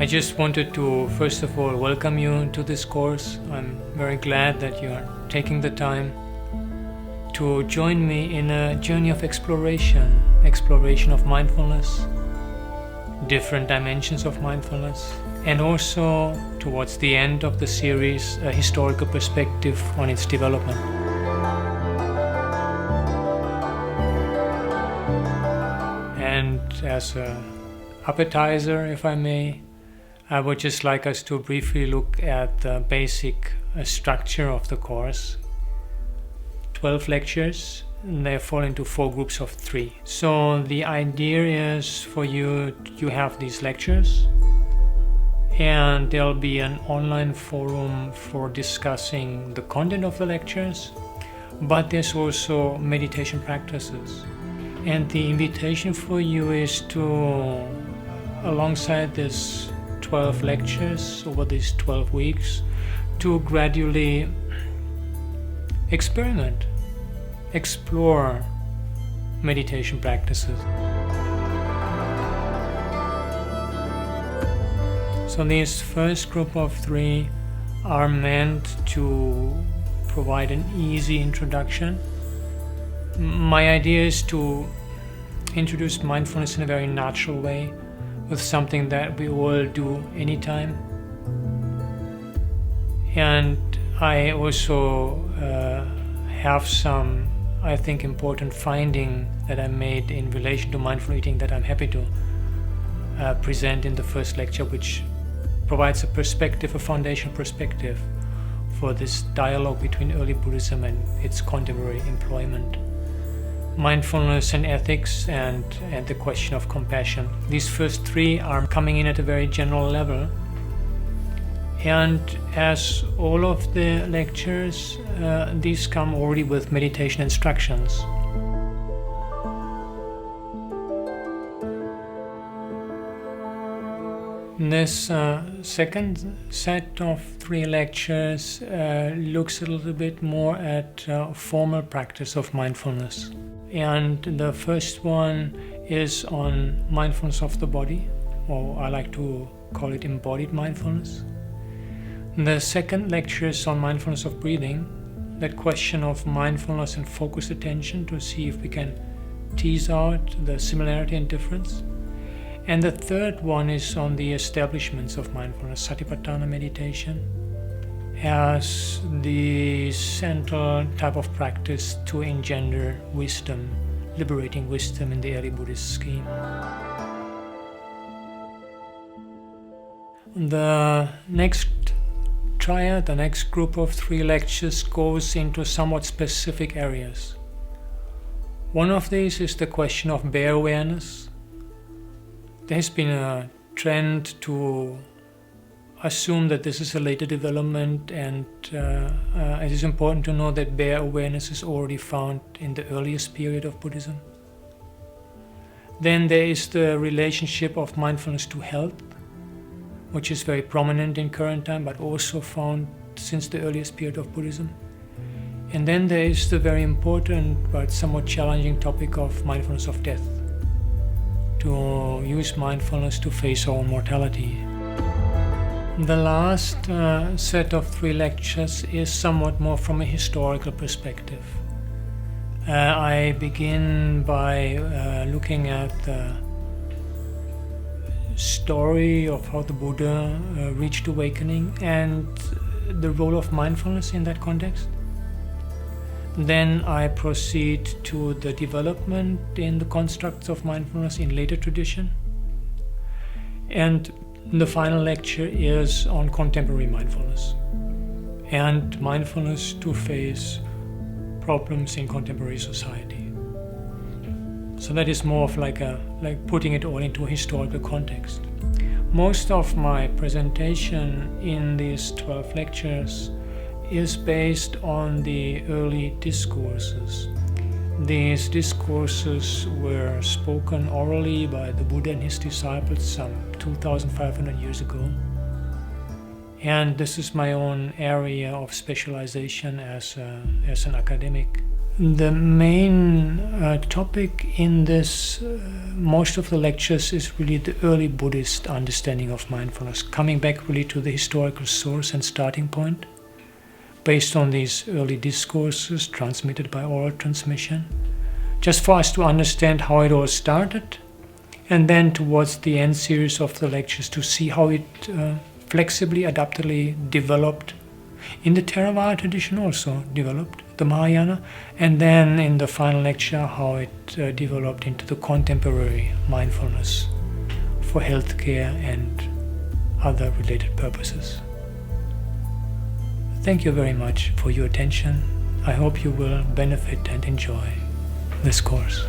I just wanted to first of all welcome you to this course. I'm very glad that you are taking the time to join me in a journey of exploration of mindfulness, different dimensions of mindfulness, and also towards the end of the series, a historical perspective on its development. And as an appetizer, if I may, I would just like us to briefly look at the basic structure of the course. 12 lectures, and they fall into 4 groups of 3. So the idea is for you have these lectures, and there'll be an online forum for discussing the content of the lectures, but there's also meditation practices. And the invitation for you is to, alongside this 12 lectures over these 12 weeks, to gradually explore meditation practices. So this first group of 3 are meant to provide an easy introduction. My idea is to introduce mindfulness in a very natural way, with something that we all do anytime. And I also have some, I think, important finding that I made in relation to mindful eating that I'm happy to present in the first lecture, which provides a perspective, a foundation perspective for this dialogue between early Buddhism and its contemporary employment. Mindfulness and ethics and the question of compassion. These first 3 are coming in at a very general level. And as all of the lectures, these come already with meditation instructions. This second set of 3 lectures looks a little bit more at formal practice of mindfulness. And the first one is on mindfulness of the body, or I like to call it embodied mindfulness. The second lecture is on mindfulness of breathing, that question of mindfulness and focused attention to see if we can tease out the similarity and difference. And the third one is on the establishments of mindfulness, Satipatthana meditation, as the central type of practice to engender wisdom, liberating wisdom in the early Buddhist scheme. The next triad, the next group of 3 lectures, goes into somewhat specific areas. One of these is the question of bare awareness. There's been a trend to assume that this is a later development, and it is important to know that bare awareness is already found in the earliest period of Buddhism. Then there is the relationship of mindfulness to health, which is very prominent in current time, but also found since the earliest period of Buddhism. And then there is the very important but somewhat challenging topic of mindfulness of death, to use mindfulness to face our own mortality. The last set of 3 lectures is somewhat more from a historical perspective. I begin by looking at the story of how the Buddha reached awakening and the role of mindfulness in that context. Then I proceed to the development in the constructs of mindfulness in later tradition. And the final lecture is on contemporary mindfulness and mindfulness to face problems in contemporary society. So that is more of like putting it all into a historical context. Most of my presentation in these 12 lectures is based on the early discourses. These discourses were spoken orally by the Buddha and his disciples some 2,500 years ago. And this is my own area of specialization as an academic. The main topic in this, most of the lectures, is really the early Buddhist understanding of mindfulness, coming back really to the historical source and starting point, based on these early discourses transmitted by oral transmission, just for us to understand how it all started, and then towards the end series of the lectures to see how it flexibly, adaptively developed in the Theravada tradition, also developed the Mahayana, and then in the final lecture how it developed into the contemporary mindfulness for healthcare and other related purposes. Thank you very much for your attention. I hope you will benefit and enjoy this course.